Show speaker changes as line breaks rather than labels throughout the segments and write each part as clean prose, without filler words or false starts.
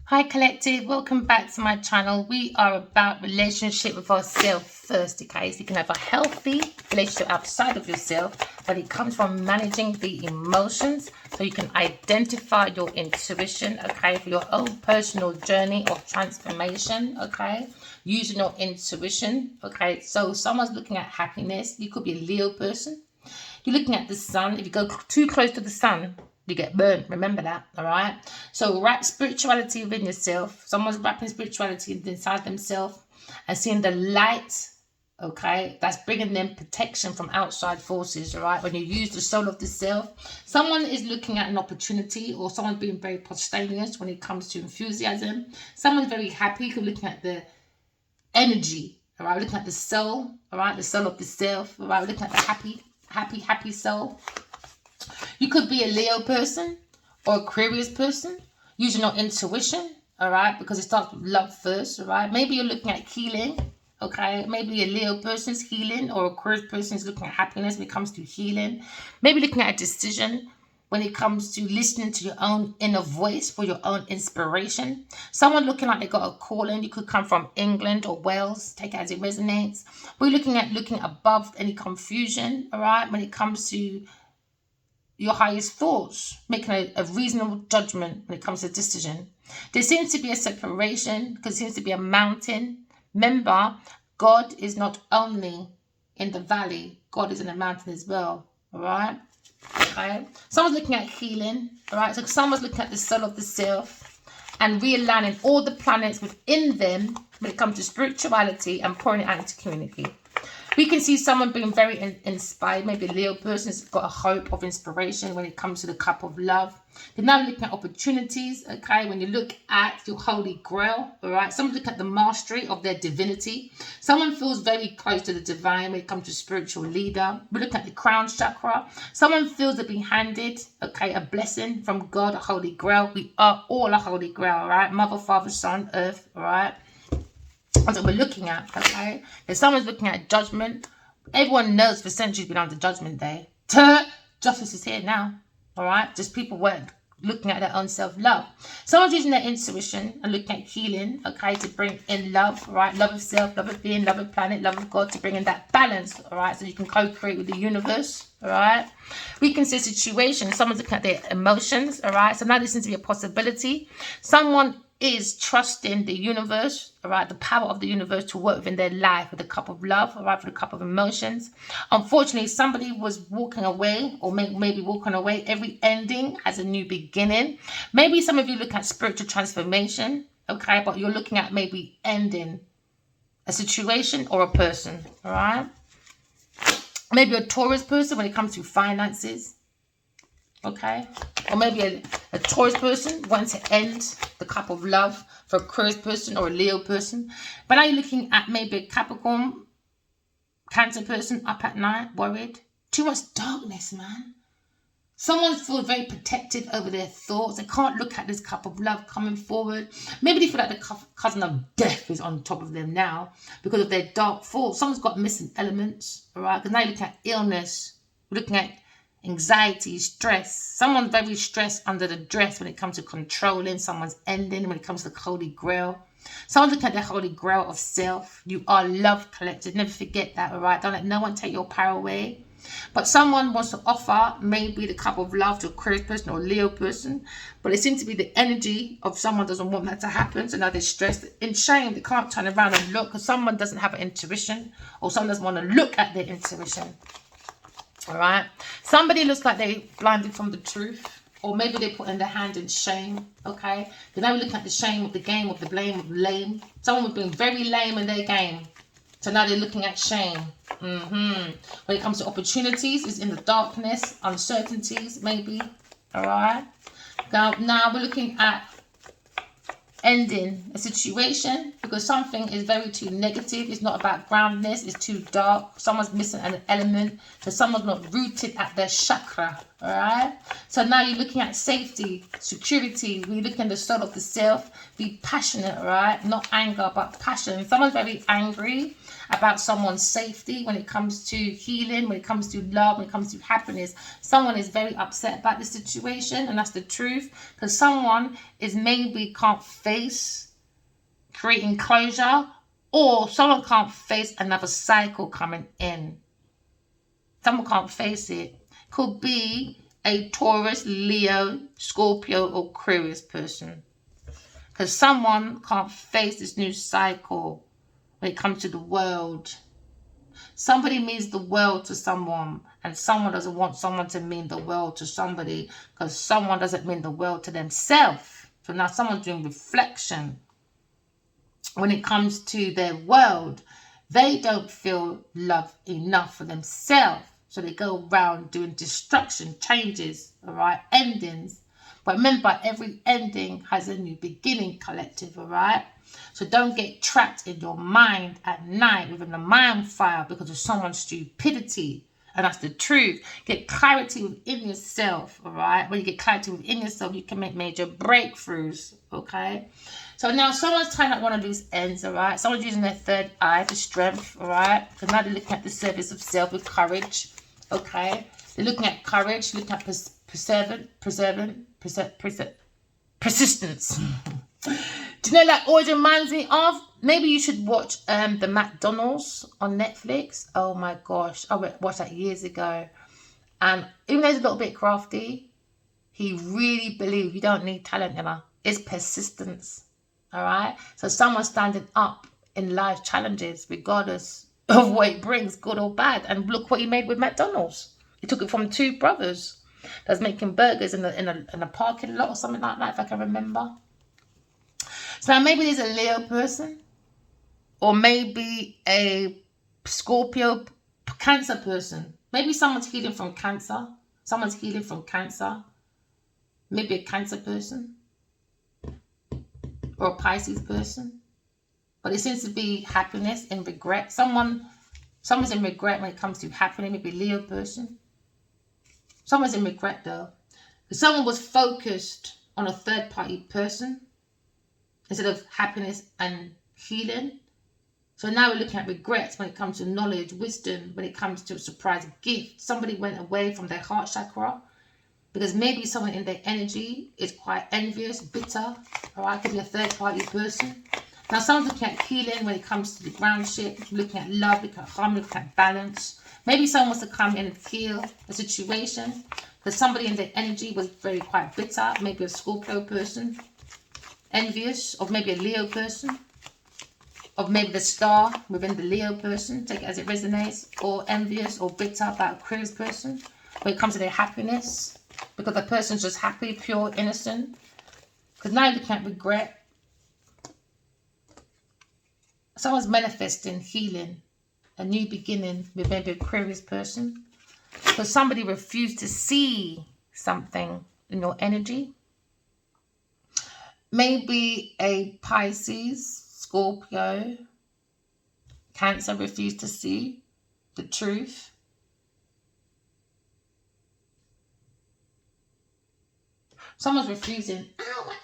Hi collective, welcome back to my channel. We are about relationship with ourselves first, okay? So you can have a healthy relationship outside of yourself, but it comes from managing the emotions so you can identify your intuition, okay, for your own personal journey of transformation, okay? Using your intuition, okay? So someone's looking at happiness. You could be a Leo person. You're looking at the sun. If you go too close to the sun, you get burned. Remember that, all right? So wrap spirituality within yourself. Someone's wrapping spirituality inside themselves and seeing the light, okay? That's bringing them protection from outside forces, all right? When you use the soul of the self, someone is looking at an opportunity, or someone's being very spontaneous when it comes to enthusiasm. Someone's very happy. You're looking at the energy, all right? We're looking at the soul, all right? The soul of the self, all right? We're looking at the happy soul. You could be a Leo person or Aquarius person using your intuition, all right, because it starts with love first, all right? Maybe you're looking at healing, okay? Maybe a Leo person's healing, or Aquarius person is looking at happiness when it comes to healing. Maybe looking at a decision when it comes to listening to your own inner voice for your own inspiration. Someone looking like they got a calling. You could come from England or Wales, take it as it resonates. We're looking above any confusion, all right, when it comes to your highest thoughts, making a reasonable judgment when it comes to decision. There seems to be a separation because there seems to be a mountain. Remember, God is not only in the valley, God is in the mountain as well, all right? Okay. Someone's looking at healing, all right? So someone's looking at the soul of the self and realigning all the planets within them when it comes to spirituality and pouring it out into community. We can see someone being very inspired. Maybe a Leo person's got a hope of inspiration when it comes to the cup of love. They're now looking at opportunities, okay? When you look at your holy grail, all right? Someone look at the mastery of their divinity. Someone feels very close to the divine when it comes to spiritual leader. We look at the crown chakra. Someone feels they've been handed, okay, a blessing from God, a holy grail. We are all a holy grail, all right? Mother, Father, Son, Earth, all right? That's what we're looking at, okay? If someone's looking at judgment, everyone knows for centuries been under Judgment Day. Justice is here now, all right? Just people weren't looking at their own self-love. Someone's using their intuition and looking at healing, okay, to bring in love, all right? Love of self, love of being, love of planet, love of God, to bring in that balance, all right? So you can co-create with the universe, all right? We can see a situation. Someone's looking at their emotions, all right? So now this seems to be a possibility. Someone is trusting the universe, all right, the power of the universe to work within their life with a cup of love, all right, with a cup of emotions. Unfortunately, somebody was walking away, or maybe walking away. Every ending has a new beginning. Maybe some of you look at spiritual transformation, okay, but you're looking at maybe ending a situation or a person, all right? Maybe a Taurus person when it comes to finances, okay? Or maybe a Taurus person wants to end the cup of love for a Aquarius person or a Leo person. But now you're looking at maybe a Capricorn, Cancer person up at night, worried. Too much darkness, man. Someone feels very protective over their thoughts. They can't look at this cup of love coming forward. Maybe they feel like the cousin of death is on top of them now because of their dark thoughts. Someone's got missing elements, all right? Because now you're looking at illness. You're looking at anxiety, stress. Someone's very stressed under the dress when it comes to controlling. Someone's ending when it comes to the holy grail. Someone's looking at the holy grail of self. You are love collected. Never forget that, all right? Don't let no one take your power away. But someone wants to offer maybe the cup of love to a Aquarius person or a Leo person, but it seems to be the energy of someone doesn't want that to happen, so now they're stressed. In shame, they can't turn around and look because someone doesn't have an intuition, or someone doesn't want to look at their intuition. All right, somebody looks like they're blinded from the truth, or maybe they put in their hand in shame, okay? They're now looking at the shame of the game, of the blame, of lame. Someone was being very lame in their game, so now they're looking at shame. When it comes to opportunities, it's in the darkness, uncertainties, maybe, all right? Now we're looking at ending a situation because something is very too negative. It's not about groundedness. It's too dark. Someone's missing an element. So someone's not rooted at their chakra. All right. So now you're looking at safety, security. We're looking at the soul of the self. Be passionate, right? Not anger, but passion. Someone's very angry about someone's safety when it comes to healing, when it comes to love, when it comes to happiness. Someone is very upset about the situation, and that's the truth. Because someone is maybe can't face creating closure, or someone can't face another cycle coming in. Someone can't face it. Could be a Taurus, Leo, Scorpio, or Aquarius person. Because someone can't face this new cycle when it comes to the world. Somebody means the world to someone, and someone doesn't want someone to mean the world to somebody, because someone doesn't mean the world to themselves. So now someone's doing reflection. When it comes to their world, they don't feel love enough for themselves. So they go around doing destruction, changes, all right, endings. But remember, every ending has a new beginning, collective, all right? So don't get trapped in your mind at night within the mind fire because of someone's stupidity. And that's the truth. Get clarity within yourself, all right? When you get clarity within yourself, you can make major breakthroughs, okay? So now someone's tying up one of these ends, all right? Someone's using their third eye for strength, all right? So now they're looking at the service of self with courage, okay? They're looking at courage, looking at persistence. Do you know that always reminds me of? Maybe you should watch the McDonald's on Netflix. Oh my gosh, I watched that years ago. And even though he's a little bit crafty, he really believes you don't need talent, you know. It's persistence. All right. So someone's standing up in life challenges, regardless of what it brings, good or bad. And look what he made with McDonald's. He took it from two brothers that's making burgers in a parking lot or something like that, if I can remember. So now maybe there's a Leo person, or maybe a Scorpio Cancer person. Maybe someone's healing from cancer. Someone's healing from cancer. Maybe a Cancer person. Or a Pisces person. But it seems to be happiness and regret. Someone's in regret when it comes to happening. Maybe a Leo person. Someone's in regret though. Because someone was focused on a third party person instead of happiness and healing. So now we're looking at regrets when it comes to knowledge, wisdom, when it comes to a surprise gift. Somebody went away from their heart chakra because maybe someone in their energy is quite envious, bitter. All right, could be a third party person. Now someone's looking at healing when it comes to the ground ship, looking at love, looking at harmony, looking at balance. Maybe someone wants to come in and heal a situation because somebody in their energy was very quite bitter. Maybe a Scorpio person, envious, or maybe a Leo person. Or maybe the star within the Leo person, take it as it resonates, or envious or bitter about a Aquarius person when it comes to their happiness, because the person's just happy, pure, innocent. Because now you're looking at regret. Someone's manifesting healing, a new beginning with maybe an Aquarius person. Because somebody refused to see something in your energy. Maybe a Pisces, Scorpio, Cancer refused to see the truth. Someone's refusing. Ow, my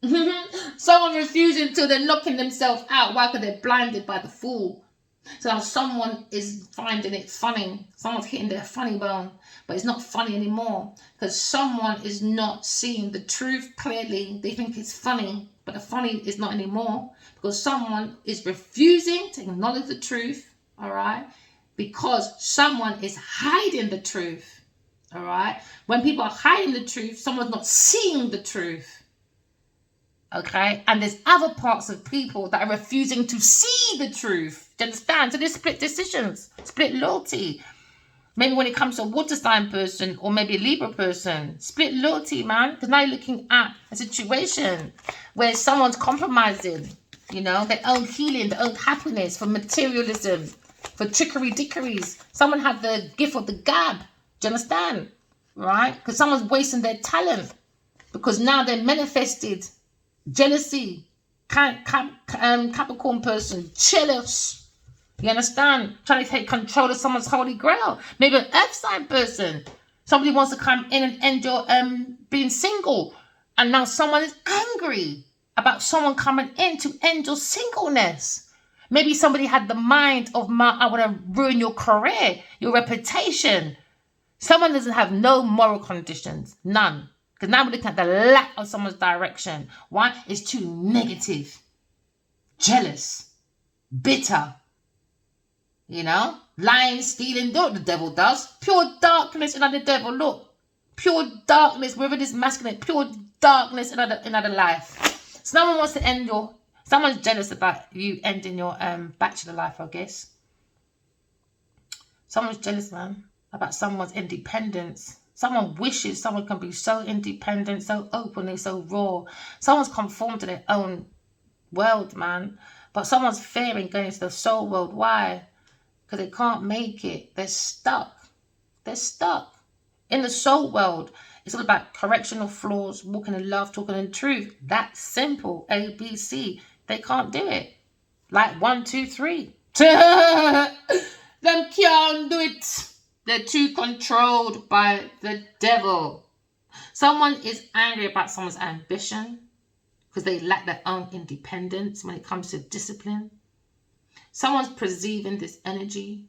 elbow. Someone refusing till they're knocking themselves out. Why? Because they're blinded by the fool. So now someone is finding it funny. Someone's hitting their funny bone, but it's not funny anymore because someone is not seeing the truth clearly. They think it's funny, but the funny is not anymore because someone is refusing to acknowledge the truth, all right? Because someone is hiding the truth, all right? When people are hiding the truth, someone's not seeing the truth. Okay, and there's other parts of people that are refusing to see the truth. Do you understand? So there's split decisions, split loyalty. Maybe when it comes to a water sign person or maybe a Libra person, split loyalty, man. Because now you're looking at a situation where someone's compromising, you know, their own healing, their own happiness for materialism, for trickery dickeries. Someone had the gift of the gab. Do you understand? Right? Because someone's wasting their talent because now they're manifested. Jealousy, Capricorn person, jealous. You understand? Trying to take control of someone's holy grail. Maybe an earth sign person. Somebody wants to come in and end your being single. And now someone is angry about someone coming in to end your singleness. Maybe somebody had the mind of, I want to ruin your career, your reputation. Someone doesn't have no moral conditions. None. Because now we're looking at the lack of someone's direction. Why? It's too negative. Jealous. Bitter. You know? Lying, stealing. Look, the devil does. Pure darkness in the devil. Look. Pure darkness. Wherever it is masculine. Pure darkness in another life. So no one wants to end your... Someone's jealous about you ending your bachelor life, I guess. Someone's jealous, man, about someone's independence. Someone wishes someone can be so independent, so openly, so raw. Someone's conformed to their own world, man. But someone's fearing going into the soul world. Why? Because they can't make it. They're stuck. They're stuck. In the soul world, it's all about correctional flaws, walking in love, talking in truth. That's simple. A, B, C. They can't do it. Like 1, 2, 3. Them can't do it. They're too controlled by the devil. Someone is angry about someone's ambition because they lack their own independence when it comes to discipline. Someone's perceiving this energy,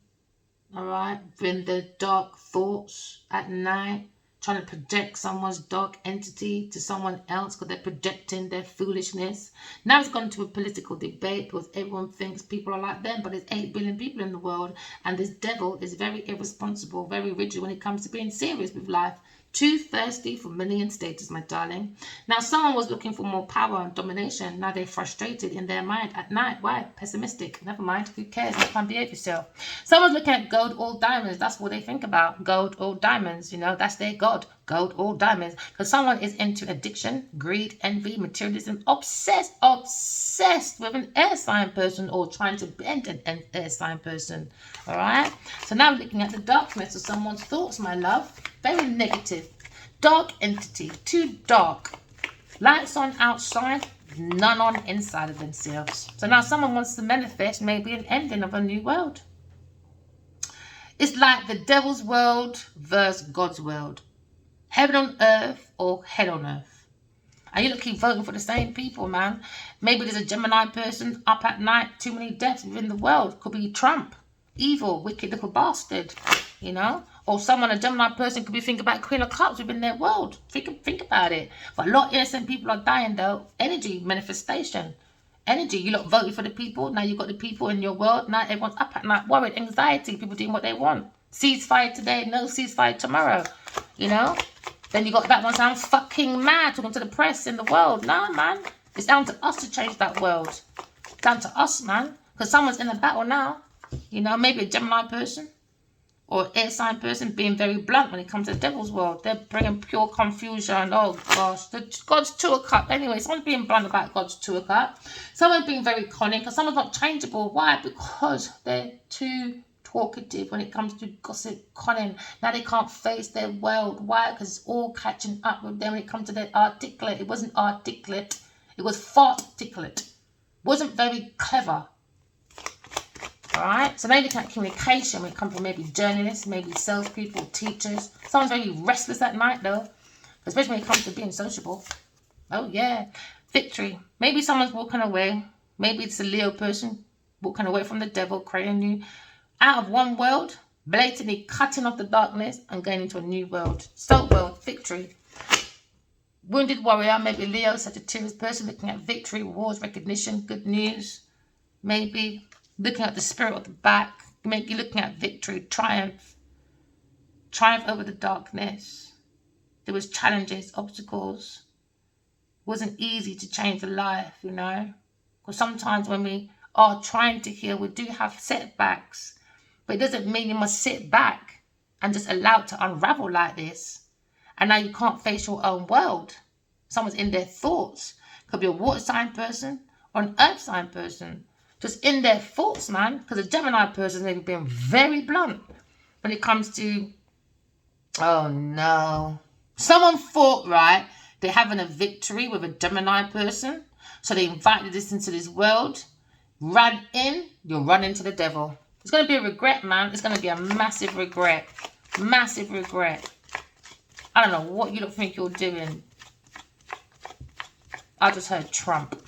all right, in their dark thoughts at night, trying to project someone's dark entity to someone else because they're projecting their foolishness. Now it's gone to a political debate because everyone thinks people are like them, but there's 8 billion people in the world, and this devil is very irresponsible, very rigid when it comes to being serious with life. Too thirsty for money and status, my darling. Now, someone was looking for more power and domination. Now they're frustrated in their mind at night. Why? Pessimistic. Never mind. Who cares? You can't behave yourself. Someone's looking at gold, all diamonds. That's what they think about. Gold, all diamonds. You know, that's their God. Gold, all diamonds. Because someone is into addiction, greed, envy, materialism, obsessed with an air sign person or trying to bend an air sign person. All right? So now we're looking at the darkness of someone's thoughts, my love. Very negative. Dark entity. Too dark. Lights on outside, none on inside of themselves. So now someone wants to manifest maybe an ending of a new world. It's like the devil's world versus God's world. Heaven on earth or hell on earth. And you keep voting for the same people, man. Maybe there's a Gemini person up at night. Too many deaths within the world. Could be Trump. Evil, wicked little bastard. You know? Or someone, a Gemini person, could be thinking about Queen of Cups within their world. Think about it. But a lot of innocent people are dying, though. Energy, manifestation. Energy. You lot voted for the people. Now you've got the people in your world. Now everyone's up at night, worried, anxiety. People doing what they want. Ceasefire today, no ceasefire tomorrow. You know? Then you got that one saying, I'm fucking mad, talking to the press in the world. No, man. It's down to us to change that world. Down to us, man. Because someone's in a battle now. You know, maybe a Gemini person. Or air sign person being very blunt when it comes to the devil's world. They're bringing pure confusion. Oh, gosh. God's Two of Cups. Anyway, someone's being blunt about God's Two of Cups. Someone's being very cunning because someone's not changeable. Why? Because they're too talkative when it comes to gossip, conning. Now they can't face their world. Why? Because it's all catching up with them when it comes to their articulate. It wasn't articulate. It was fart-articulate. Wasn't very clever. Alright, so now you're looking at communication when it comes from maybe journalists, maybe salespeople, teachers. Someone's very restless at night though, especially when it comes to being sociable. Oh yeah, victory. Maybe someone's walking away. Maybe it's a Leo person walking away from the devil, creating new, out of one world, blatantly cutting off the darkness and going into a new world. Soul world, victory. Wounded warrior, maybe Leo, Sagittarius person looking at victory, rewards, recognition, good news. Maybe looking at the spirit of the back, maybe looking at victory, triumph over the darkness. There was challenges, obstacles. It wasn't easy to change the life, you know. Because sometimes when we are trying to heal, we do have setbacks. But it doesn't mean you must sit back and just allow it to unravel like this. And now you can't face your own world. Someone's in their thoughts. Could be a water sign person or an earth sign person. Just in their thoughts, man. Because a Gemini person maybe being very blunt when it comes to, oh no. Someone thought, right, they're having a victory with a Gemini person. So they invited this into this world. Ran in, you'll run into the devil. It's going to be a regret, man. It's going to be a massive regret. Massive regret. I don't know what you don't think you're doing. I just heard Trump.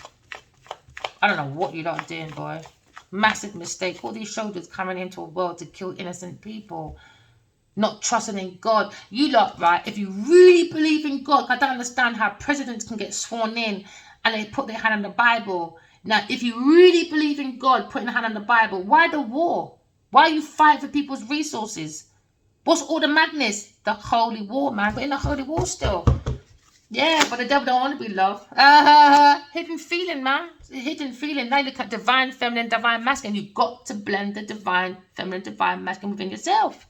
I don't know what you lot are doing, boy. Massive mistake. All these soldiers coming into a world to kill innocent people. Not trusting in God. You lot, right, if you really believe in God, I don't understand how presidents can get sworn in and they put their hand on the Bible. Now, if you really believe in God, putting a hand on the Bible, why the war? Why are you fighting for people's resources? What's all the madness? The holy war, man. We're in the holy war still. Yeah, but the devil don't want to be loved. Hidden feeling, man. Hidden feeling. Now you look at divine feminine, divine masculine. You've got to blend the divine feminine, divine masculine within yourself.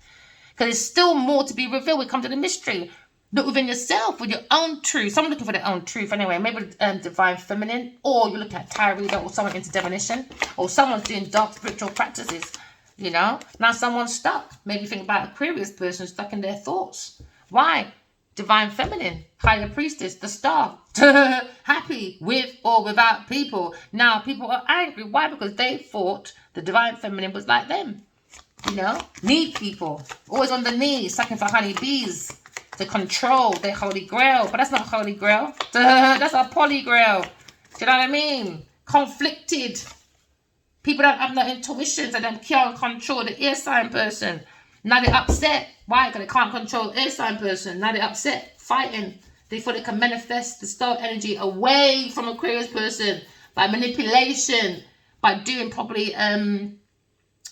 Because there's still more to be revealed. We come to the mystery. Look within yourself with your own truth. Someone looking for their own truth anyway. Maybe divine feminine. Or you're looking at tarot reader or someone into divination. Or someone's doing dark spiritual practices. You know? Now someone's stuck. Maybe think about Aquarius person stuck in their thoughts. Why? Divine feminine, higher priestess, the star, happy with or without people. Now people are angry. Why? Because they thought the divine feminine was like them. You know, need people, always on the knees, sucking for honeybees to control their holy grail. But that's not holy grail. That's a poly grail. Do you know what I mean? Conflicted. People don't have no intuitions and them can't control the air sign person. Now they're upset. Why? Because they can't control air sign person. Now they're upset, fighting. They thought they can manifest the star energy away from Aquarius person by manipulation, by doing probably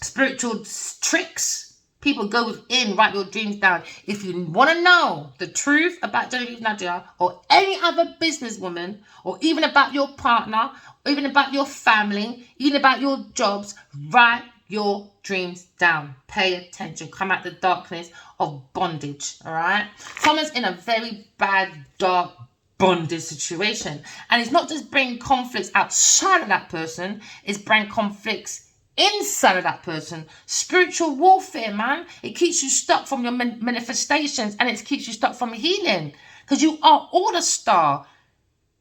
spiritual tricks. People go within, write your dreams down. If you want to know the truth about Genevieve Nadia or any other businesswoman, or even about your partner, or even about your family, even about your jobs, write your dreams down. Pay attention. Come out the darkness of bondage. All right. Someone's in a very bad, dark bondage situation, and it's not just bringing conflicts outside of that person. It's bringing conflicts inside of that person. Spiritual warfare, man. It keeps you stuck from your manifestations, and it keeps you stuck from healing, because you are all a star.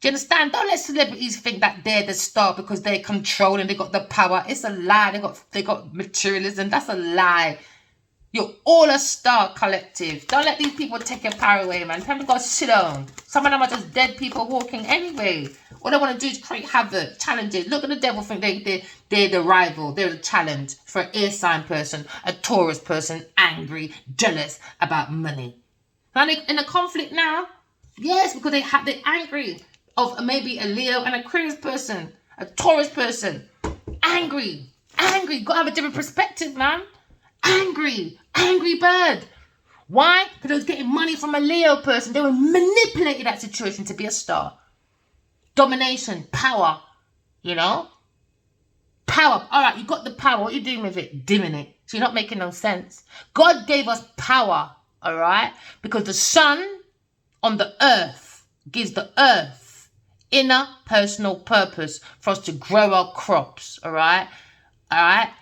Do you understand? Don't let celebrities think that they're the star because they're controlling, they got the power. It's a lie. They got materialism. That's a lie. You're all a star collective. Don't let these people take your power away, man. People got to sit down. Some of them are just dead people walking anyway. All they want to do is create havoc, challenges. Look at the devil, think they're the rival. They're the challenge for an air sign person, a Taurus person, angry, jealous about money. Now they in a conflict now. Yes, because they're angry. Of maybe a Leo and Aquarius person, a Taurus person, angry, got to have a different perspective, man. Angry bird. Why? Because they was getting money from a Leo person. They were manipulating that situation to be a star. Domination, power, you know, power. All right, you got the power. What are you doing with it? Dimming it. So you're not making no sense. God gave us power, all right, because the sun on the earth gives the earth inner personal purpose for us to grow our crops. All right.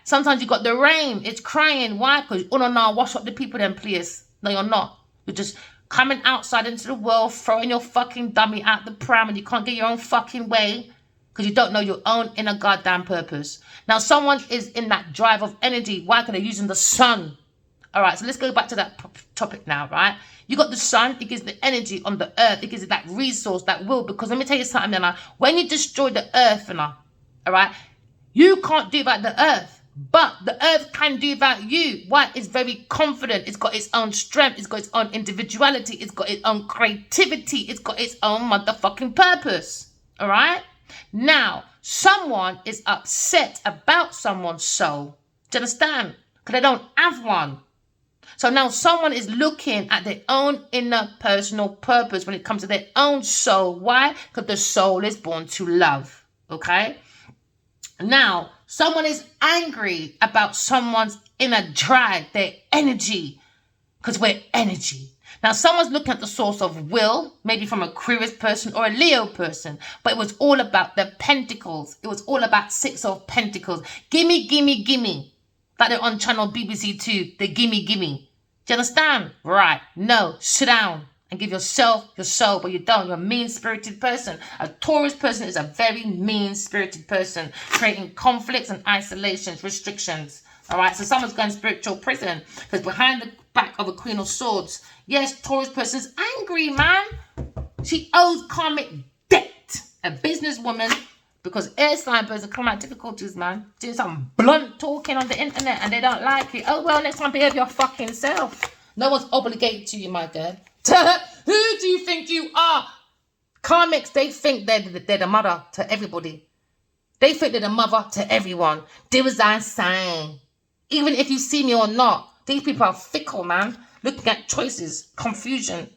Sometimes you got the rain, it's crying. Why? Because oh no, wash up the people then, please. No, you're not. You're just coming outside into the world, throwing your fucking dummy out the pram, and you can't get your own fucking way because you don't know your own inner goddamn purpose. Now someone is in that drive of energy. Why? Because they're using the sun. All right, so let's go back to that topic now, right? You got the sun, it gives the energy on the earth, it gives it that resource, that will. Because let me tell you something, Nana. When you destroy the earth, Nana, all right, you can't do about the earth, but the earth can do about you. Why? It's very confident. It's got its own strength. It's got its own individuality. It's got its own creativity. It's got its own motherfucking purpose. All right? Now, someone is upset about someone's soul. Do you understand? Because they don't have one. So now someone is looking at their own inner personal purpose when it comes to their own soul. Why? Because the soul is born to love. Okay? Now, someone is angry about someone's inner drive, their energy. Because we're energy. Now, someone's looking at the source of will, maybe from a Aquarius person or a Leo person. But it was all about the pentacles. It was all about 6 of pentacles. Gimme, gimme, gimme. Like they're on channel BBC 2. The gimme, gimme. Do you understand? Right. No. Sit down and give yourself your soul, but you don't. You're a mean-spirited person. A Taurus person is a very mean-spirited person, creating conflicts and isolations, restrictions. All right. So someone's going spiritual prison because behind back of a Queen of Swords. Yes, Taurus person's angry, man. She owes karmic debt. A businesswoman, because air sign person come out difficulties, man. Doing some blunt talking on the internet and they don't like it. Oh, well, next time behave your fucking self. No one's obligated to you, my girl. Who do you think you are? Karmics, they think they're the mother to everybody. They think they're the mother to everyone. Do as I say. Even if you see me or not. These people are fickle, man. Looking at choices. Confusion.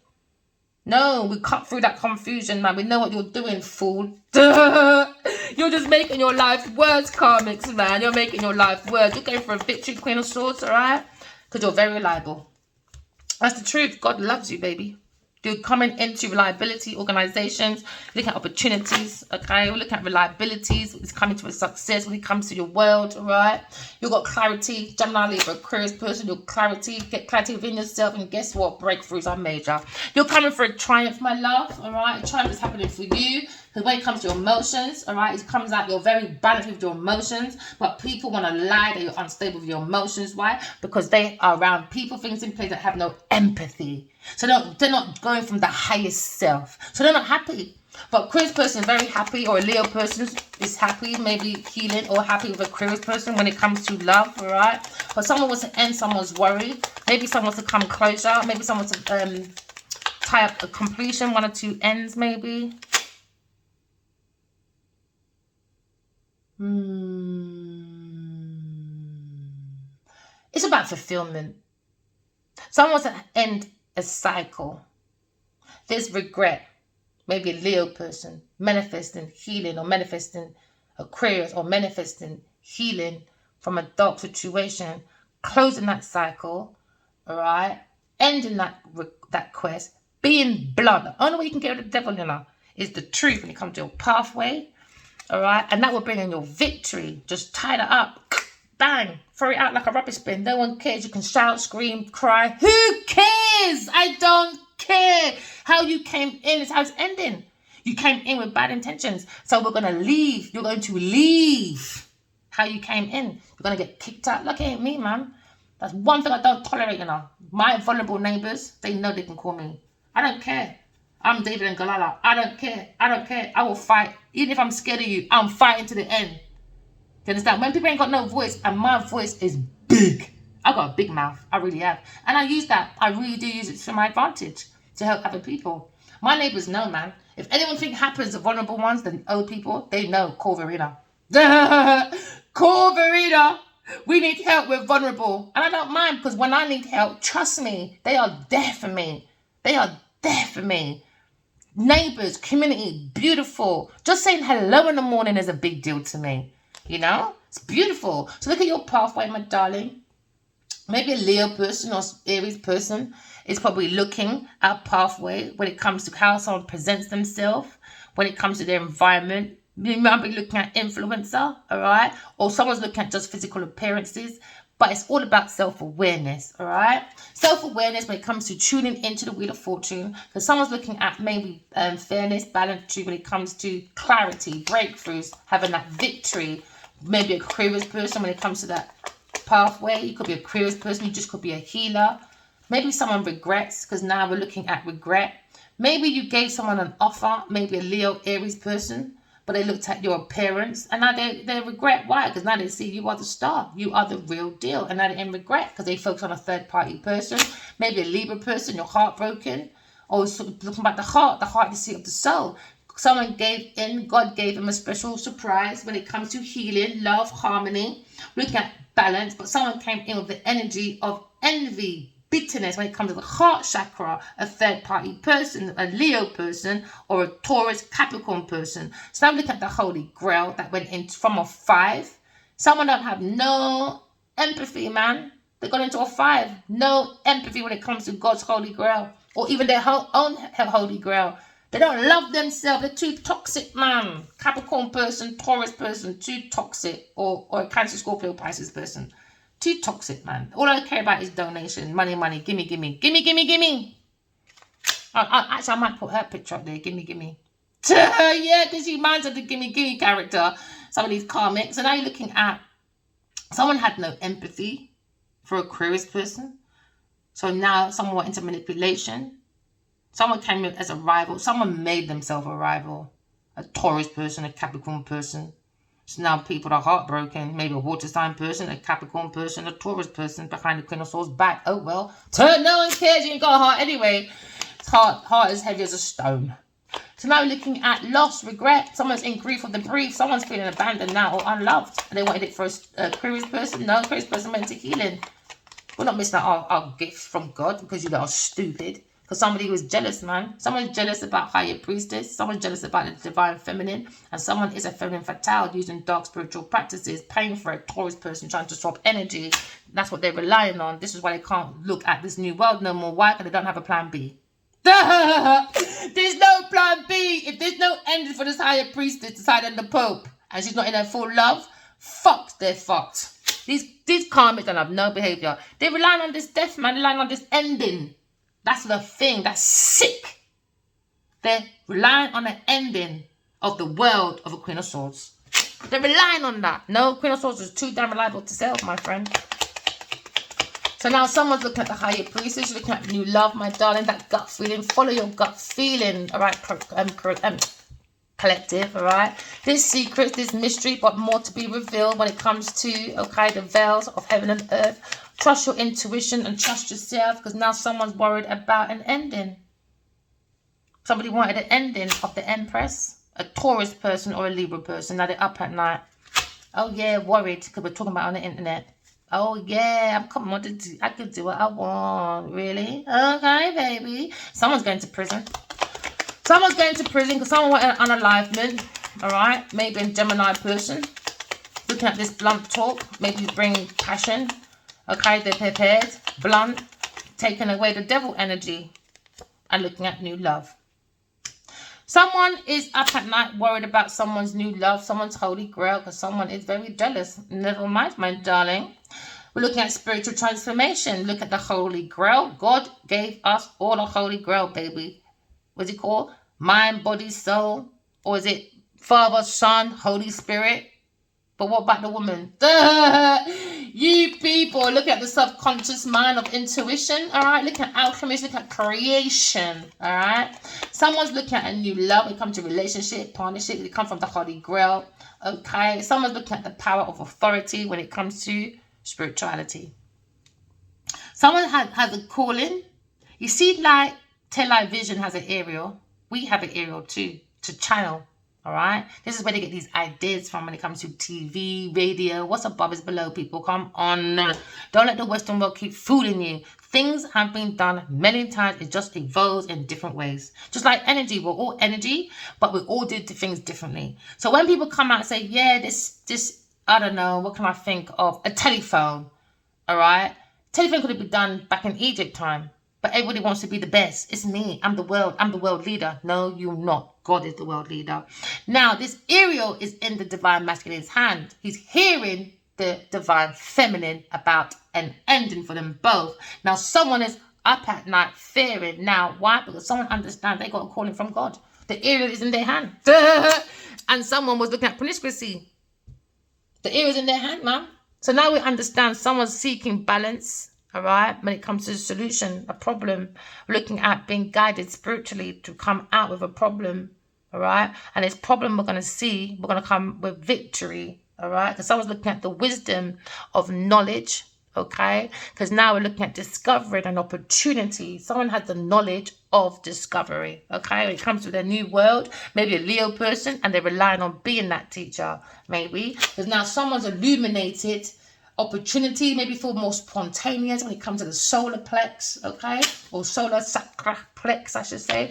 No, we cut through that confusion, man. We know what you're doing, fool. You're just making your life worse, Karmics, man. You're making your life worse. You're going for a victory, Queen of Swords, alright? Because you're very reliable. That's the truth. God loves you, baby. You're coming into reliability organizations, looking at opportunities, okay? We're looking at reliabilities. It's coming to a success when it comes to your world, all right? You've got clarity. Gemini, Libra, Aquarius person, your clarity. Get clarity within yourself, and guess what? Breakthroughs are major. You're coming for a triumph, my love, all right? A triumph is happening for you. Because when it comes to your emotions, all right, it comes out you're very balanced with your emotions, but people want to lie that you're unstable with your emotions. Why? Because they are around people, things in place that have no empathy. So they're not going from the highest self. So they're not happy. But Aquarius person is very happy, or a Leo person is happy, maybe healing or happy with a Aquarius person when it comes to love, all right? But someone wants to end someone's worry. Maybe someone wants to come closer. Maybe someone wants to tie up a completion, one or two ends maybe. It's about fulfillment. Someone wants to end a cycle. There's regret. Maybe a Leo person manifesting healing, or manifesting Aquarius, or manifesting healing from a dark situation, closing that cycle, all right, ending that quest, being blunt. The only way you can get rid of the devil, you know, is the truth when it comes to your pathway. All right, and that will bring in your victory. Just tie that up, bang, throw it out like a rubbish bin. No one cares. You can shout, scream, cry. Who cares? I don't care. How you came in is how it's ending. You came in with bad intentions, so we're gonna leave. You're going to leave how you came in. You're gonna get kicked out. Look at me, man. That's one thing I don't tolerate. You know, my vulnerable neighbors. They know they can call me. I don't care. I'm David and Galala. I don't care. I don't care. I will fight. Even if I'm scared of you, I'm fighting to the end. You understand? When people ain't got no voice, and my voice is big. I've got a big mouth. I really have. And I use that. I really do use it to my advantage to help other people. My neighbors know, man. If anything happens to vulnerable ones, then old people, they know. Call Verena. Call Verena. We need help. We're vulnerable. And I don't mind, because when I need help, trust me, they are there for me. They are there for me. Neighbors, community, beautiful. Just saying hello in the morning is a big deal to me. You know, it's beautiful. So look at your pathway, my darling. Maybe a Leo person or Aries person is probably looking at pathway when it comes to how someone presents themselves, when it comes to their environment. You might be looking at influencer, all right? Or someone's looking at just physical appearances. But it's all about self-awareness, all right? Self-awareness when it comes to tuning into the Wheel of Fortune. Because someone's looking at maybe fairness, balance, when it comes to clarity, breakthroughs, having that victory. Maybe a Aquarius person when it comes to that pathway. You could be a Aquarius person. You just could be a healer. Maybe someone regrets, because now we're looking at regret. Maybe you gave someone an offer, maybe a Leo, Aries person. But they looked at your appearance, and now they regret. Why? Because now they see you are the star. You are the real deal. And now they're in regret because they focus on a third-party person. Maybe a Libra person, you're heartbroken. Or looking about the heart the seat of the soul. Someone gave in, God gave them a special surprise when it comes to healing, love, harmony. Looking at balance, but someone came in with the energy of envy, bitterness when it comes to the heart chakra, a third-party person, a Leo person, or a Taurus, Capricorn person. So now look at the Holy Grail that went in from a 5. Someone don't have no empathy, man. They got into a 5. No empathy when it comes to God's Holy Grail, or even their own Holy Grail. They don't love themselves. They're too toxic, man. Capricorn person, Taurus person, too toxic, or a Cancer, Scorpio, Pisces person. Too toxic, man. All I care about is donation. Money, money. Gimme, gimme. Gimme, gimme, gimme. Actually, I might put her picture up there. Gimme, gimme. Yeah, because she reminds of the gimme, gimme character. Some of these karmics. And now you're looking at someone had no empathy for a Aquarius person. So now someone went into manipulation. Someone came in as a rival. Someone made themselves a rival. A Taurus person, a Capricorn person. So now people are heartbroken. Maybe a water sign person, a Capricorn person, a Taurus person behind the Queen of Swords back. Oh well. No one cares. You ain't got a heart anyway. It's heart is heavy as a stone. So now we're looking at loss, regret. Someone's in grief of the bereaved. Someone's feeling abandoned now or unloved. And they wanted it for a Aquarius person. No, Aquarius person went into healing. We're not missing out our gifts from God because you are stupid. Because somebody was jealous, man. Someone's jealous about higher priestess. Someone's jealous about the divine feminine. And someone is a feminine fatale using dark spiritual practices, paying for a Taurus person, trying to swap energy. That's what they're relying on. This is why they can't look at this new world no more. Why? Because they don't have a plan B. There's no plan B. If there's no ending for this higher priestess deciding the Pope and she's not in her full love, they're fucked. These karmic don't have no behavior. They're relying on this death, man. They're relying on this ending. That's the thing. That's sick. They're relying on the ending of the world of a Queen of Swords. They're relying on that. No, Queen of Swords is too damn reliable to sell, my friend. So now someone's looking at the higher priestess, looking at new love, my darling, that gut feeling. Follow your gut feeling, all right, collective, all right? There's secrets, there's mystery, but more to be revealed when it comes to, okay, the veils of heaven and earth. Trust your intuition and trust yourself because now someone's worried about an ending. Somebody wanted an ending of the Empress, a Taurus person or a Libra person. Now they're up at night. Oh, yeah, worried because we're talking about on the internet. Oh, yeah, I'm coming on I can do what I want. Really? Okay, baby. Someone's going to prison. Someone's going to prison because someone wanted an unalivement. All right? Maybe a Gemini person. Looking at this blunt talk. Maybe bring passion. Okay, they're prepared. Blunt. Taking away the devil energy. And looking at new love. Someone is up at night worried about someone's new love, someone's holy grail, because someone is very jealous. Never mind, my darling. We're looking at spiritual transformation. Look at the holy grail. God gave us all the holy grail, baby. What's it called? Mind, body, soul. Or is it Father, Son, Holy Spirit? But what about the woman? You people, look at the subconscious mind of intuition, all right? Look at alchemy, look at creation, all right? Someone's looking at a new love when it comes to relationship, partnership. They come from the Holy Grail, okay? Someone's looking at the power of authority when it comes to spirituality. Someone has a calling. You see, like television has an aerial. We have an aerial too, to channel. All right, this is where they get these ideas from when it comes to TV, radio. What's above is below, people. Come on. Don't let the Western world keep fooling you. Things have been done many times. It just evolves in different ways. Just like energy. We're all energy, but we all do things differently. So when people come out and say, yeah, this, I don't know, what can I think of? A telephone. All right. Telephone could have been done back in Egypt time. But everybody wants to be the best. It's me. I'm the world. I'm the world leader. No, you're not. God is the world leader. Now, this Ariel is in the divine masculine's hand. He's hearing the divine feminine about an ending for them both. Now, someone is up at night fearing. Now, why? Because someone understands they got a calling from God. The Ariel is in their hand. And someone was looking at promiscuity. The Ariel is in their hand, man. So now we understand someone's seeking balance. All right, when it comes to the solution, a problem, looking at being guided spiritually to come out with a problem. All right, and this problem we're going to come with victory. All right, because someone's looking at the wisdom of knowledge. Okay, because now we're looking at discovery and opportunity. Someone has the knowledge of discovery. Okay, when it comes to their new world, maybe a Leo person, and they're relying on being that teacher. Maybe because now someone's illuminated. Opportunity, maybe feel more spontaneous when it comes to the solar plex, okay? Or solar sacraplex, I should say.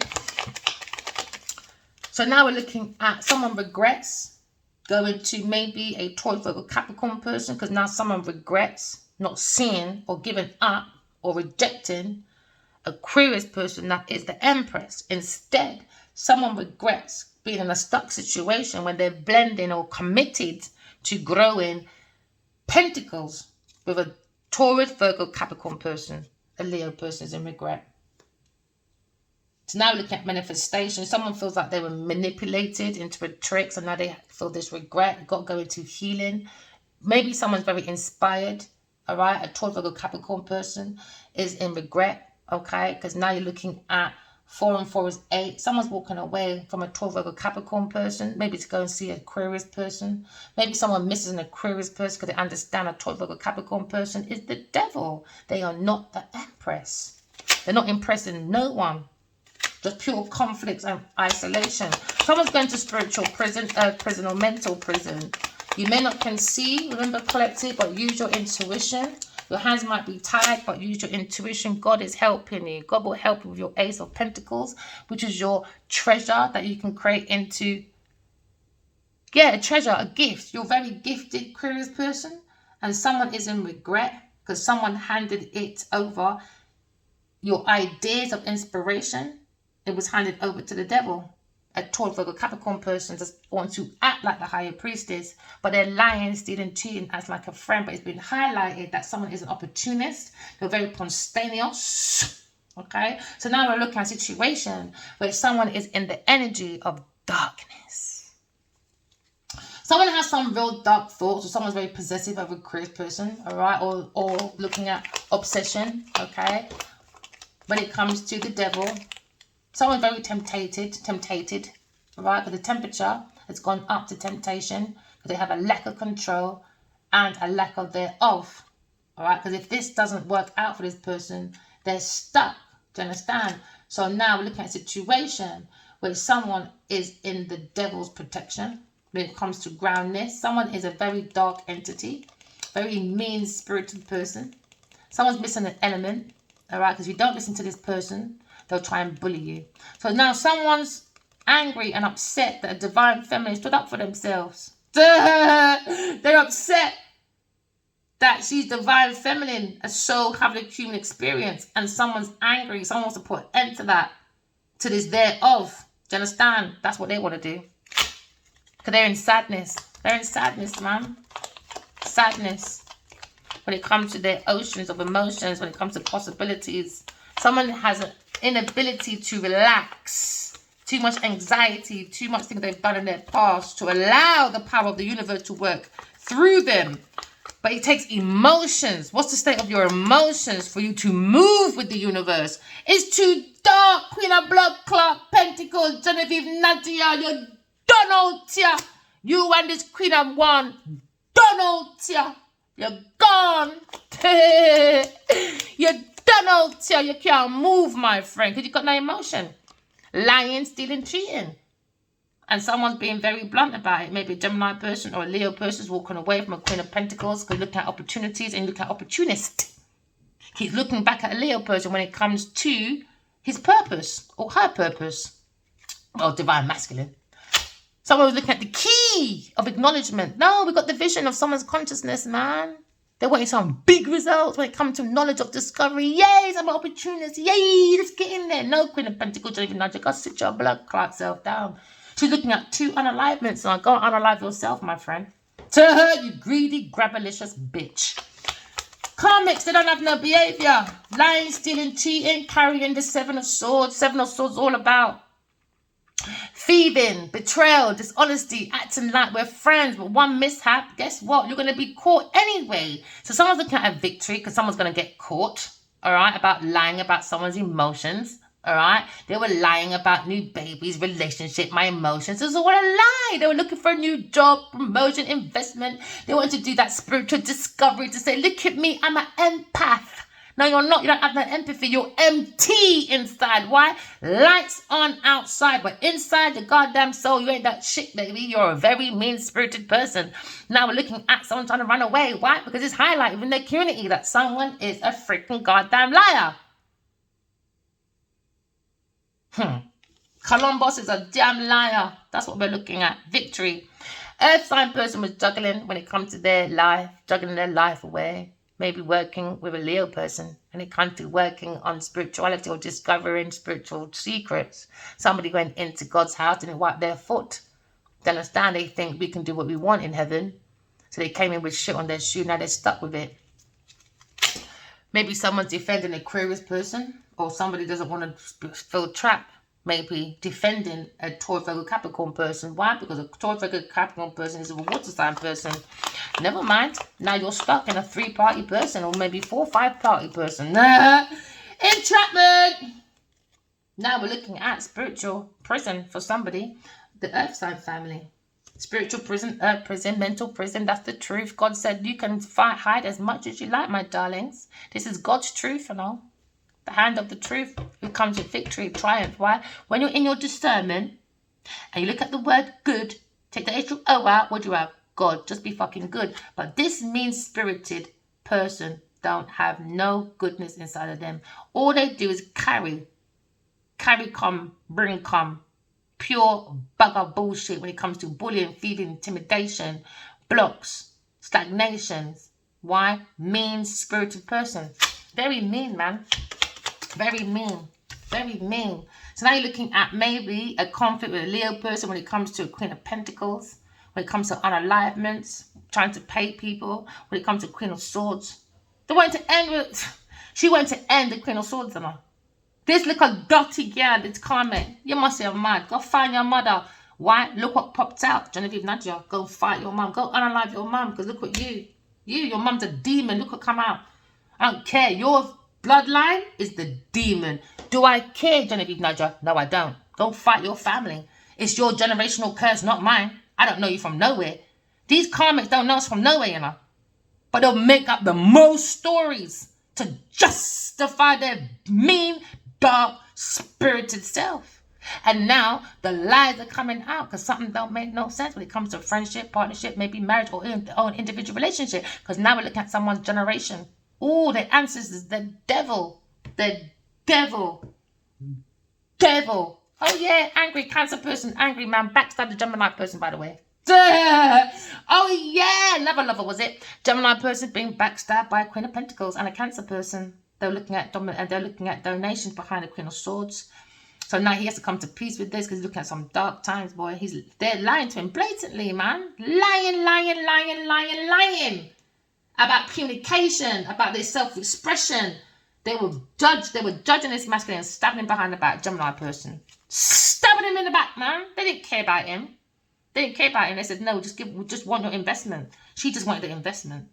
So now we're looking at someone regrets going to maybe a Taurus or Capricorn person because now someone regrets not seeing or giving up or rejecting Aquarius person that is the Empress. Instead, someone regrets being in a stuck situation when they're blending or committed to growing Pentacles with a Taurus, Virgo, Capricorn person. A Leo person is in regret. So now we look at manifestation. Someone feels like they were manipulated into a trick, so now they feel this regret. Got to go into healing. Maybe someone's very inspired All right, a Taurus Virgo Capricorn person is in regret, okay? Because now you're looking at 4 and 4 is 8. Someone's walking away from a Taurus Virgo Capricorn person, maybe to go and see an Aquarius person. Maybe someone misses an Aquarius person because they understand a Taurus Virgo Capricorn person is the devil. They are not the Empress. They're not impressing no one. Just pure conflict and isolation. Someone's going to spiritual prison, prison or mental prison. You may not can see, remember, collective, but use your intuition. Your hands might be tied, but use your intuition. God is helping you. God will help you with your Ace of Pentacles, which is your treasure that you can create into, a treasure, a gift. You're a very gifted, Aquarius person, and someone is in regret because someone handed it over. Your ideas of inspiration, it was handed over to the devil. A Taurus Virgo Capricorn person just wants to act like the higher priestess, but they're lying, stealing, cheating as like a friend. But it's been highlighted that someone is an opportunist. They're very spontaneous. Okay, so now we're looking at a situation where someone is in the energy of darkness. Someone has some real dark thoughts, or someone's very possessive of a Aquarius person, all right, or looking at obsession. Okay, when it comes to the devil. Someone very temptated, all right? Because the temperature has gone up to temptation because they have a lack of control and a lack of thereof, all right? Because if this doesn't work out for this person, they're stuck. Do you understand? So now we're looking at a situation where someone is in the devil's protection when it comes to groundness. Someone is a very dark entity, very mean-spirited person. Someone's missing an element, all right? Because if you don't listen to this person, they'll try and bully you. So now someone's angry and upset that a divine feminine stood up for themselves. They're upset that she's divine feminine, a soul having a human experience, and someone's angry. Someone wants to put an end to that, to this thereof. Do you understand? That's what they want to do. Because they're in sadness. They're in sadness, man. Sadness. When it comes to their oceans of emotions, when it comes to possibilities. Someone has an inability to relax, too much anxiety, too much things they've done in their past to allow the power of the universe to work through them. But it takes emotions. What's the state of your emotions for you to move with the universe? It's too dark, Queen of Blood Clock, Pentacles, Genevieve, Nadia, you're done out here. You and this Queen of One, done out here. You're gone. You're done out here. You can't move, my friend, because you've got no emotion. Lying, stealing, cheating. And someone's being very blunt about it. Maybe a Gemini person or a Leo person is walking away from a Queen of Pentacles because looking at opportunities and looking at opportunist. He's looking back at a Leo person when it comes to his purpose or her purpose. Or divine masculine. Someone was looking at the key of acknowledgement. No, we got the vision of someone's consciousness, man. They're wanting some big results when it comes to knowledge of discovery. Yay, some opportunity. Yay, let's get in there. No, Queen of Pentacles, don't even know. You got to sit your blood clot self down. She's looking at 2 unalivements. Now, go unalive yourself, my friend. To her, you greedy, grabalicious bitch. Karmics, they don't have no behavior. Lying, stealing, cheating, carrying the 7 of Swords. 7 of Swords is all about thieving, betrayal, dishonesty, acting like we're friends, but one mishap, guess what? You're going to be caught anyway. So someone's looking at a victory because someone's going to get caught, all right, about lying about someone's emotions, all right? They were lying about new babies, relationship, my emotions. This is all a lie. They were looking for a new job, promotion, investment. They wanted to do that spiritual discovery to say, look at me, I'm an empath. No, you're not. You don't have no empathy. You're empty inside. Why? Lights on outside, but inside your goddamn soul, you ain't that shit, baby. You're a very mean-spirited person. Now we're looking at someone trying to run away. Why? Because it's highlighted in their community that someone is a freaking goddamn liar. Columbus is a damn liar. That's what we're looking at. Victory. Earth sign person was juggling when it comes to their life, juggling their life away. Maybe working with a Leo person when it comes to working on spirituality or discovering spiritual secrets. Somebody going into God's house and wipe their foot. They understand, they think we can do what we want in heaven. So they came in with shit on their shoe, now they're stuck with it. Maybe someone's defending an Aquarius person or somebody doesn't want to feel trapped. maybe defending a Taurus Virgo Capricorn person. Why? Because a Taurus Virgo Capricorn person is a water sign person. Never mind. Now you're stuck in a 3-party person, or maybe 4 or 5-party person. Entrapment. Now we're looking at spiritual prison for somebody. The Earth sign family. Spiritual prison, earth prison, mental prison. That's the truth. God said you can hide as much as you like, my darlings. This is God's truth, you know. The hand of the truth, who comes with victory, triumph. Why? When you're in your discernment and you look at the word good, take the H-O out, what do you have? God. Just be fucking good. But this mean-spirited person don't have no goodness inside of them. All they do is carry come, bring come. Pure bugger bullshit when it comes to bullying, feeding, intimidation, blocks, stagnations. Why? Mean-spirited person. Very mean, man. Very mean. Very mean. So now you're looking at maybe a conflict with a Leo person when it comes to a Queen of Pentacles, when it comes to unalignments, trying to pay people, when it comes to Queen of Swords. They want to end with... She went to end the Queen of Swords, Emma. This little dirty girl, it's Karmic. You must be mad. Go find your mother. Why? Look what popped out. Genevieve Nadia, go fight your mum. Go unalive your mum, because look what your mum's a demon. Look what come out. I don't care. Your bloodline is the demon. Do I care, Genevieve Nadia? No, I don't. Go fight your family. It's your generational curse, not mine. I don't know you from nowhere. These Karmics don't know us from nowhere, you know. But they'll make up the most stories to justify their mean, dark, spirited self. And now the lies are coming out because something don't make no sense when it comes to friendship, partnership, maybe marriage or own individual relationship. Because now we're looking at someone's generation. Oh, their ancestors, the devil. The devil. Devil. Oh yeah, angry Cancer person, angry man, backstab the Gemini person, by the way. Oh yeah, another lover was it. Gemini person being backstabbed by a Queen of Pentacles and a Cancer person. They're looking at donations behind the Queen of Swords. So now he has to come to peace with this because he's looking at some dark times, boy. They're lying to him blatantly, man. Lying about communication, about their self-expression. They were judging this masculine and stabbing him behind the back. Gemini person stabbing him in the back, man. They didn't care about him. They said no, we just want your investment. She just wanted the investment.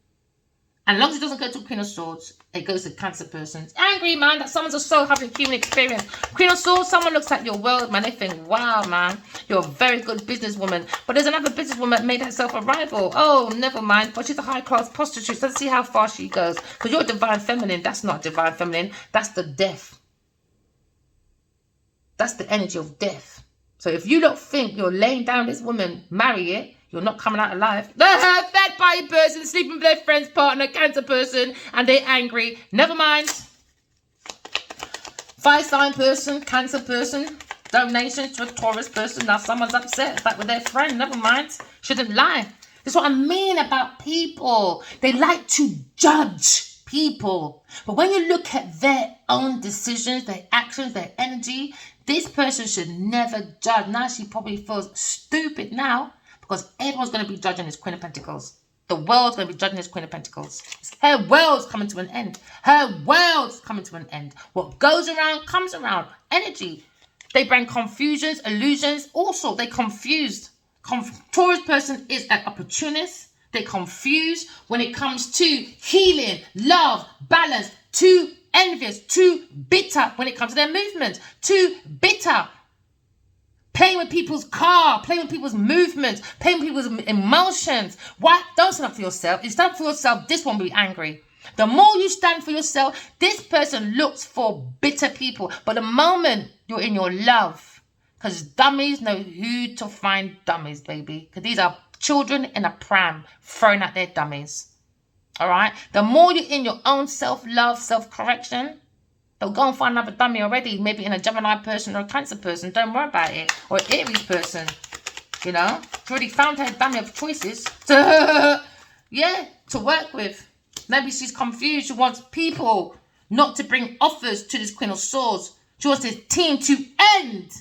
And as long as it doesn't go to Queen of Swords, it goes to Cancer person. Angry, man, that someone's a soul having a human experience. Queen of Swords, someone looks at your world, man. They think, wow, man, you're a very good businesswoman. But there's another businesswoman that made herself a rival. Oh, never mind. But she's a high-class prostitute. So let's see how far she goes. Because you're a divine feminine. That's not divine feminine. That's the death. That's the energy of death. So if you don't think you're laying down this woman, marry it, you're not coming out alive. Third party person, sleeping with their friend's partner, Cancer person, and they're angry. Never mind. 5-sign person, Cancer person, donations to a Taurus person. Now someone's upset back with their friend. Never mind. Shouldn't lie. That's what I mean about people. They like to judge people. But when you look at their own decisions, their actions, their energy, this person should never judge. Now she probably feels stupid now. Because everyone's going to be judging this Queen of Pentacles. The world's going to be judging this Queen of Pentacles. Her world's coming to an end. Her world's coming to an end. What goes around comes around. Energy. They bring confusions, illusions. Also, they confused. Taurus person is an opportunist. They confuse when it comes to healing, love, balance. Too envious, too bitter when it comes to their movements. Too bitter. Playing with people's car, playing with people's movements, playing with people's emotions. Why? Don't stand up for yourself. If you stand up for yourself, this one will be angry. The more you stand for yourself, this person looks for bitter people. But the moment you're in your love, because dummies know who to find dummies, baby. Because these are children in a pram throwing at their dummies. All right? The more you're in your own self-love, self-correction, they'll go and find another dummy already, maybe in a Gemini person or a Cancer person. Don't worry about it. Or an Aries person. You know? She's already found her dummy of choices to work with. Maybe she's confused. She wants people not to bring offers to this Queen of Swords. She wants this team to end.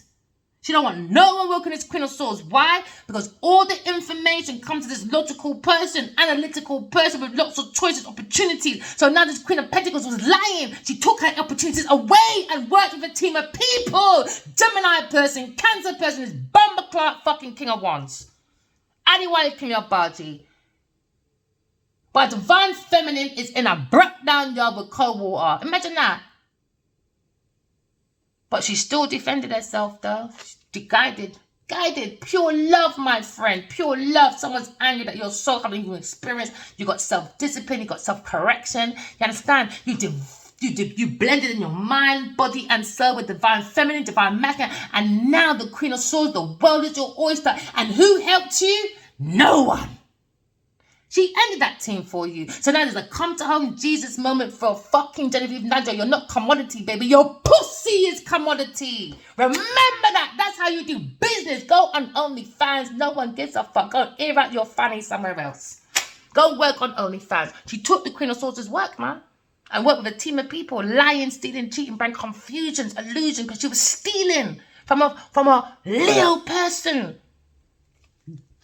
She don't want no one working as Queen of Swords. Why? Because all the information comes to this logical person, analytical person with lots of choices, opportunities. So now this Queen of Pentacles was lying. She took her opportunities away and worked with a team of people. Gemini person, Cancer person is Bumba Clark, fucking King of Wands. Adiwale King of Baji. But Divine Feminine is in a breakdown yard with cold water. Imagine that. But she still defended herself though. Guided, pure love, my friend, pure love. Someone's angry that you're so having you experience. You got self-discipline, you got self-correction. You understand? You blended in your mind, body, and soul with Divine Feminine, Divine Masculine, and now the Queen of Swords. The world is your oyster, and who helped you? No one. She ended that team for you. So now there's a come to home Jesus moment for fucking Genevieve Nadia. You're not commodity, baby. Your pussy is commodity. Remember that. That's how you do business. Go on OnlyFans. No one gives a fuck. Go air out your fanny somewhere else. Go work on OnlyFans. She took the Queen of Swords' work, man. And worked with a team of people. Lying, stealing, cheating, bring confusions, illusion. Because she was stealing from a little person.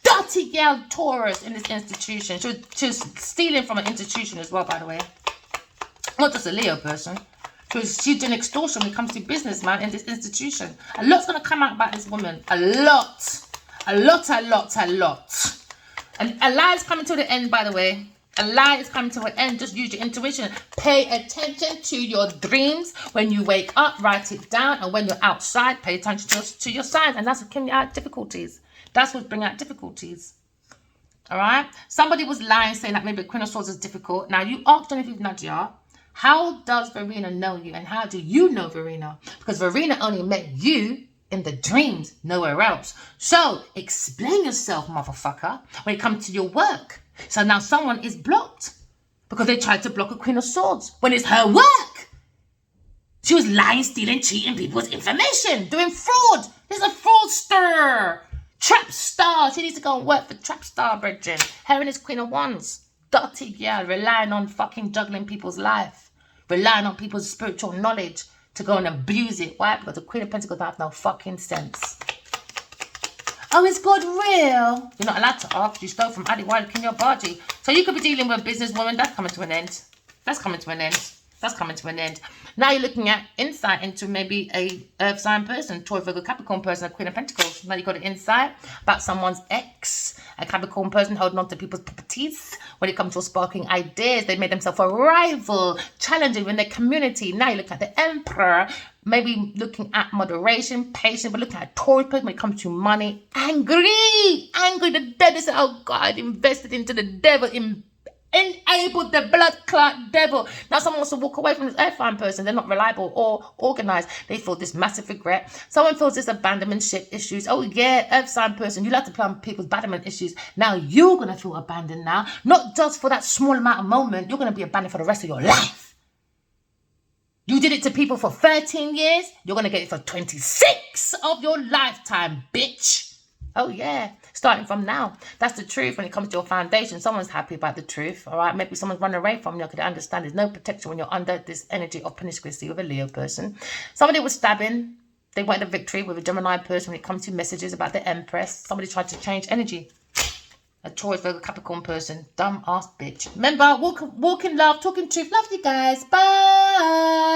Dirty girl Taurus in this institution. She was stealing from an institution as well, by the way. Not just a Leo person. She's doing extortion when it comes to business, man, in this institution. A lot's going to come out about this woman. A lot. And a lie is coming to the end, by the way. A lie is coming to an end. Just use your intuition. Pay attention to your dreams. When you wake up, write it down. And when you're outside, pay attention to your signs. And that's what can out difficulties. That's what brings out difficulties. All right? Somebody was lying, saying that maybe Queen of Swords is difficult. Now, you asked Genevieve Nadia, how does Verena know you? And how do you know Verena? Because Verena only met you in the dreams, nowhere else. So, explain yourself, motherfucker, when it comes to your work. So now someone is blocked because they tried to block a Queen of Swords when it's her work. She was lying, stealing, cheating people's information, doing fraud. This is a fraudster. Trap star. She needs to go and work for Trap Star, brethren. Her and his Queen of Wands. Dirty girl, relying on fucking juggling people's life. Relying on people's spiritual knowledge to go and abuse it. Why? Because the Queen of Pentacles don't have no fucking sense. Oh, is God real? You're not allowed to ask. You stole from Adiwale King of Baji. So you could be dealing with a businesswoman. That's coming to an end. That's coming to an end. That's coming to an end. Now you're looking at insight into maybe a Earth sign person, Taurus, Virgo, Capricorn person, a Queen of Pentacles. Now you got an insight about someone's ex, a Capricorn person holding on to people's properties. When it comes to sparking ideas, they made themselves a rival, challenging in their community. Now you look at the Emperor, maybe looking at moderation, patience, but looking at Taurus person when it comes to money, angry. The devil said, oh God, invested into the devil, enabled the blood clot devil. Now someone wants to walk away from this earth sign person. They're not reliable or organized. They feel this massive regret. Someone feels this abandonment issues. Oh yeah, earth sign person, you like to play on people's abandonment issues. Now you're going to feel abandoned now. Not just for that small amount of moment. You're going to be abandoned for the rest of your life. You did it to people for 13 years. You're going to get it for 26 of your lifetime, bitch. Oh yeah, starting from now. That's the truth when it comes to your foundation. Someone's happy about the truth, all right? Maybe someone's running away from you. I could understand there's no protection when you're under this energy of promiscuity with a Leo person. Somebody was stabbing. They wanted a victory with a Gemini person when it comes to messages about the Empress. Somebody tried to change energy. A Taurus, Virgo, Capricorn person. Dumb ass bitch. Remember, walk in love, talking truth. Love you guys. Bye.